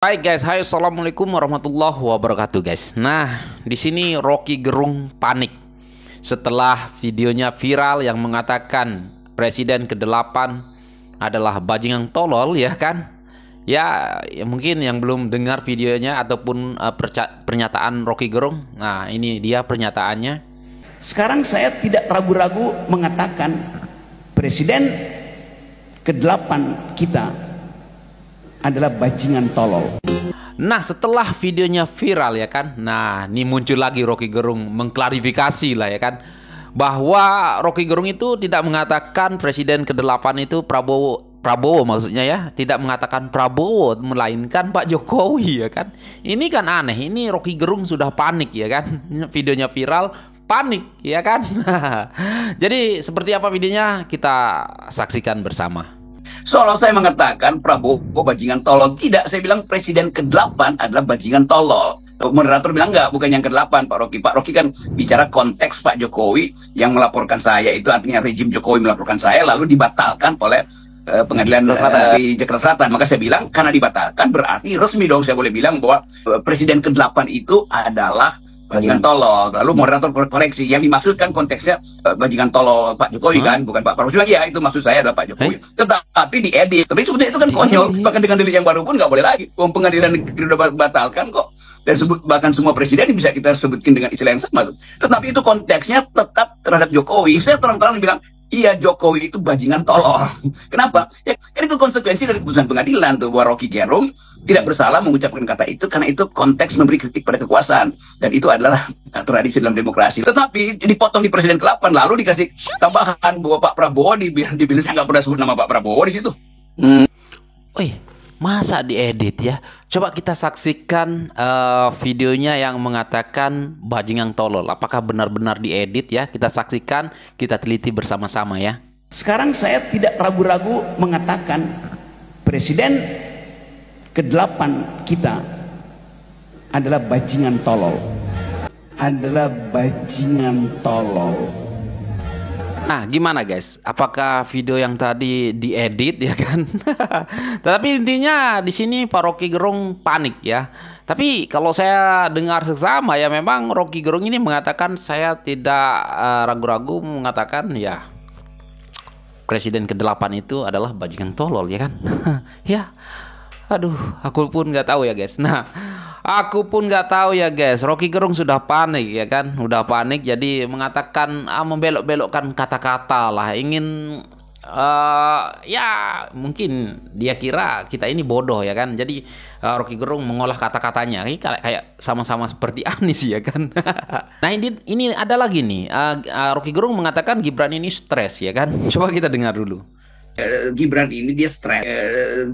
Baik guys, hai assalamualaikum warahmatullahi wabarakatuh guys. Nah, di sini Rocky Gerung panik setelah videonya viral yang mengatakan Presiden ke-8 adalah bajingan tolol ya kan? Ya, mungkin yang belum dengar videonya ataupun pernyataan Rocky Gerung. Nah, ini dia pernyataannya. Sekarang saya tidak ragu-ragu mengatakan Presiden ke-8 kita adalah bajingan tolol. Nah, setelah videonya viral ya kan, nah ini muncul lagi Rocky Gerung mengklarifikasi lah ya kan, bahwa Rocky Gerung itu tidak mengatakan Presiden ke-8 itu Prabowo maksudnya ya, tidak mengatakan Prabowo melainkan Pak Jokowi ya kan. Ini kan aneh, ini Rocky Gerung sudah panik ya kan, videonya viral panik ya kan. Jadi seperti apa videonya kita saksikan bersama. Seolah saya mengatakan Prabowo bajingan tolol. Tidak, saya bilang Presiden ke-8 adalah bajingan tolol. Moderator bilang enggak, bukan yang ke-8 Pak Rocky. Pak Rocky kan bicara konteks Pak Jokowi yang melaporkan saya. Itu artinya rejim Jokowi melaporkan saya lalu dibatalkan oleh pengadilan di Jakarta Selatan. Maka saya bilang karena dibatalkan berarti resmi dong saya boleh bilang bahwa Presiden ke-8 itu adalah bajingan tolol. Lalu moderator koreksi, yang dimaksudkan konteksnya bajingan tolol Pak Jokowi kan, bukan Pak Prabowo. Ya itu maksud saya adalah Pak Jokowi. Tetapi diedit. Tapi sebetulnya itu kan konyol. Bahkan dengan delik yang baru pun nggak boleh lagi. Pengadilan negeri sudah batalkan kok. Dan bahkan semua presiden bisa kita sebutkan dengan istilah yang sama. Tetapi itu konteksnya tetap terhadap Jokowi. Saya terang-terang bilang, iya Jokowi itu bajingan tolol. Kenapa? Ya kan itu konsekuensi dari putusan pengadilan tuh bahwa Rocky Gerung tidak bersalah mengucapkan kata itu karena itu konteks memberi kritik pada kekuasaan dan itu adalah tradisi dalam demokrasi. Tetapi dipotong di Presiden ke-8 lalu dikasih tambahan bahwa Pak Prabowo dibilang nggak pernah sebut nama Pak Prabowo di situ. Wih, masa diedit ya? Coba kita saksikan videonya yang mengatakan bajingan tolol. Apakah benar-benar diedit ya? Kita saksikan, kita teliti bersama-sama ya. Sekarang saya tidak ragu-ragu mengatakan Presiden ke-8 kita adalah bajingan tolol. Adalah bajingan tolol. Nah, gimana guys? Apakah video yang tadi diedit ya kan? Tapi intinya di sini Pak Rocky Gerung panik ya. Tapi kalau saya dengar seksama ya memang Rocky Gerung ini mengatakan saya tidak ragu-ragu mengatakan ya Presiden ke-8 itu adalah bajingan tolol ya kan? Ya. Aduh, aku pun nggak tahu ya guys. Nah, aku pun nggak tahu ya guys. Rocky Gerung sudah panik ya kan, udah panik. Jadi mengatakan membelok-belokkan kata-kata lah. Ingin ya mungkin dia kira kita ini bodoh ya kan. Jadi Rocky Gerung mengolah kata-katanya kayak sama-sama seperti Anies ya kan. Nah ini ada lagi nih. Rocky Gerung mengatakan Gibran ini stres ya kan. Coba kita dengar dulu. Gibran ini dia stres.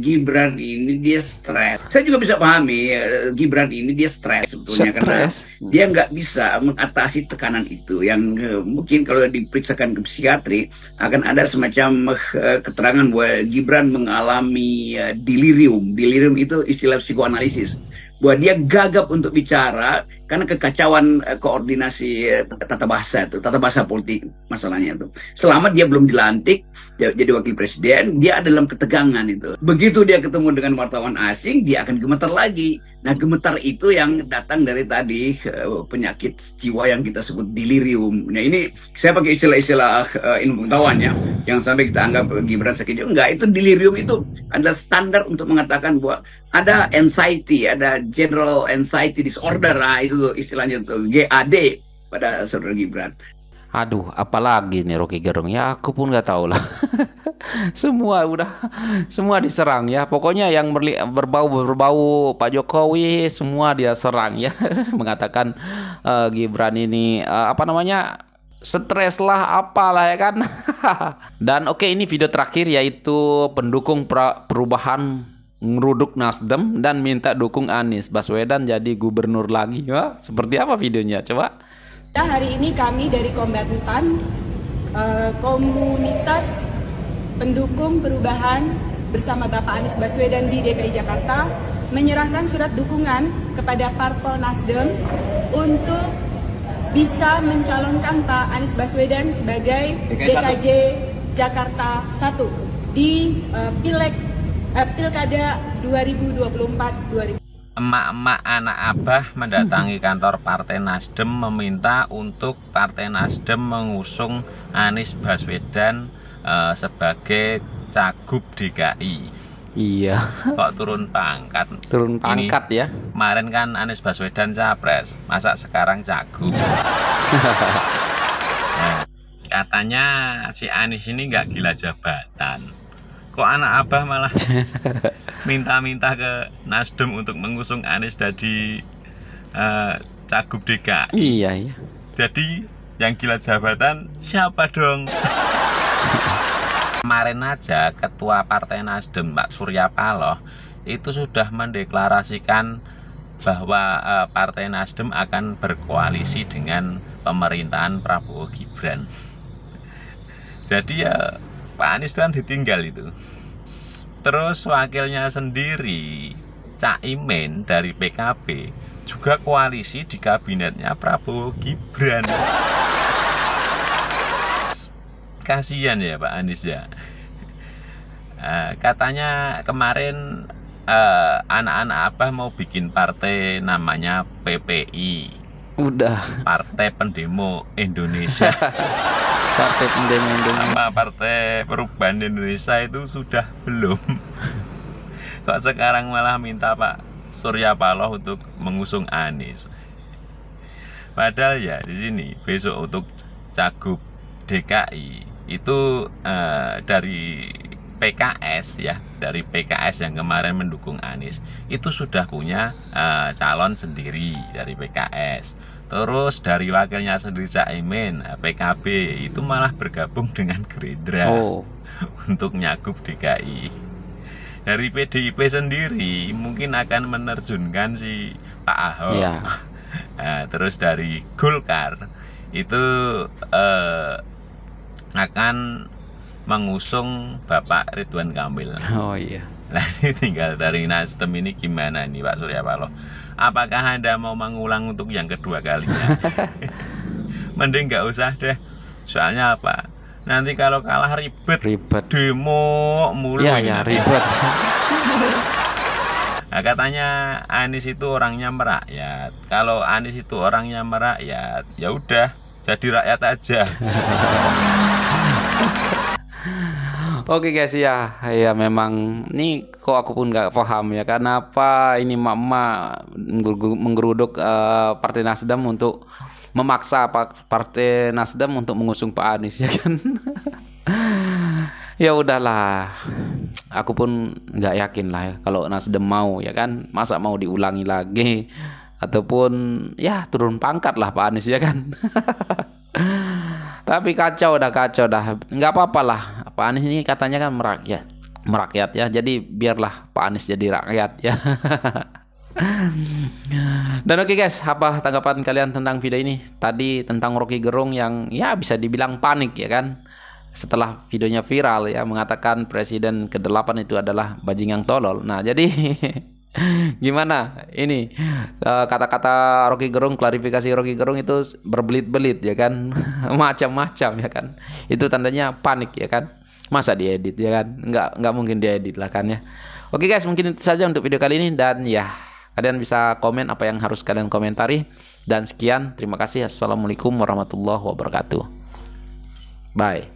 Gibran ini dia stres. Saya juga bisa pahami Gibran ini dia stres sebetulnya karena dia nggak bisa mengatasi tekanan itu yang mungkin kalau diperiksakan ke psikiatri akan ada semacam keterangan bahwa Gibran mengalami delirium. Delirium itu istilah psikoanalisis. Bahwa dia gagap untuk bicara karena kekacauan koordinasi tata bahasa politik masalahnya itu. Selama dia belum dilantik jadi wakil presiden, dia ada dalam ketegangan itu. Begitu dia ketemu dengan wartawan asing, dia akan gemetar lagi. Nah, gemetar itu yang datang dari tadi penyakit jiwa yang kita sebut delirium. Nah, ini saya pakai istilah-istilah ilmu pengetahuan ya, yang sampai kita anggap Gibran sakit jiwa. Enggak, itu delirium itu adalah standar untuk mengatakan bahwa ada anxiety, ada general anxiety disorder, itu istilahnya tuh GAD pada saudara Gibran. Aduh, apalagi nih Rocky Gerung ya, aku pun nggak tahu lah. Semua diserang ya. Pokoknya yang berbau Pak Jokowi semua dia serang ya. Mengatakan Gibran ini apa namanya? Stres lah apalah ya kan. Dan oke, ini video terakhir yaitu pendukung perubahan ngeruduk Nasdem dan minta dukung Anies Baswedan jadi gubernur lagi ya. Seperti apa videonya? Coba. Hari ini kami dari Kombatan komunitas pendukung perubahan bersama Bapak Anies Baswedan di DKI Jakarta menyerahkan surat dukungan kepada Parpol Nasdem untuk bisa mencalonkan Pak Anies Baswedan sebagai DKJ Jakarta 1 di Pileg Pilkada 2024-2025. Emak-emak anak Abah mendatangi kantor Partai Nasdem meminta untuk Partai Nasdem mengusung Anies Baswedan sebagai Cagup DKI. Iya. Kok turun pangkat? Turun pangkat Ini, ya. Kemarin kan Anies Baswedan capres, masa sekarang Cagup? Nah, katanya si Anies ini nggak gila jabatan. Kok anak Abah malah minta-minta ke Nasdem untuk mengusung Anies jadi Cagup DKI? Iya, iya. Jadi yang gila jabatan siapa dong? Kemarin aja Ketua Partai Nasdem Pak Surya Paloh itu sudah mendeklarasikan bahwa Partai Nasdem akan berkoalisi dengan pemerintahan Prabowo Gibran. Jadi ya Pak Anies kan ditinggal itu. Terus wakilnya sendiri Caimin dari PKB juga koalisi di kabinetnya Prabowo Gibran. Kasihan ya Pak Anies ya. Katanya kemarin anak-anak Abah mau bikin partai namanya PPI. Udah. Partai Pendemo Indonesia. Partai Pendemo Indonesia. Sama Partai Perubahan Indonesia itu sudah belum. Kok sekarang malah minta Pak Surya Paloh untuk mengusung Anies. Padahal ya di sini besok untuk Cagup DKI itu dari PKS ya, dari PKS yang kemarin mendukung Anies itu sudah punya calon sendiri dari PKS. Terus dari wakilnya sendiri Caimin PKB itu malah bergabung dengan Gerindra untuk nyagup DKI. Dari PDIP sendiri mungkin akan menerjunkan si Pak Ahok. Ya. Terus dari Golkar itu akan mengusung Bapak Ridwan Kamil. Oh iya. Nah ini tinggal dari Nasdem ini gimana nih Pak Surya Paloh? Apakah Anda mau mengulang untuk yang kedua kalinya? Mending nggak usah deh. Soalnya apa? Nanti kalau kalah ribet. Demo mulu. Ya ribet. Nah, katanya Anies itu orangnya merakyat. Kalau Anies itu orangnya merakyat, ya udah jadi rakyat aja. Oke guys ya memang ini kok aku pun nggak paham ya kenapa ini mama menggeruduk Partai Nasdem untuk memaksa Partai Nasdem untuk mengusung Pak Anies ya kan. Ya udahlah, aku pun nggak yakin lah ya kalau Nasdem mau ya kan, masa mau diulangi lagi ataupun ya turun pangkat lah Pak Anies ya kan. Tapi kacau dah, nggak apa-apa lah. Pak Anies ini katanya kan merakyat ya, jadi biarlah Pak Anies jadi rakyat ya. Dan oke guys, apa tanggapan kalian tentang video ini? Tadi tentang Rocky Gerung yang ya bisa dibilang panik ya kan, setelah videonya viral ya, mengatakan presiden ke-8 itu adalah bajingan tolol. Nah jadi gimana ini kata-kata Rocky Gerung, klarifikasi Rocky Gerung itu berbelit-belit ya kan. Macam-macam ya kan, itu tandanya panik ya kan. Masa diedit ya kan, nggak mungkin diedit lah kan ya. Oke guys, mungkin itu saja untuk video kali ini, dan ya kalian bisa komen apa yang harus kalian komentari. Dan sekian, terima kasih. Assalamualaikum warahmatullahi wabarakatuh. Bye.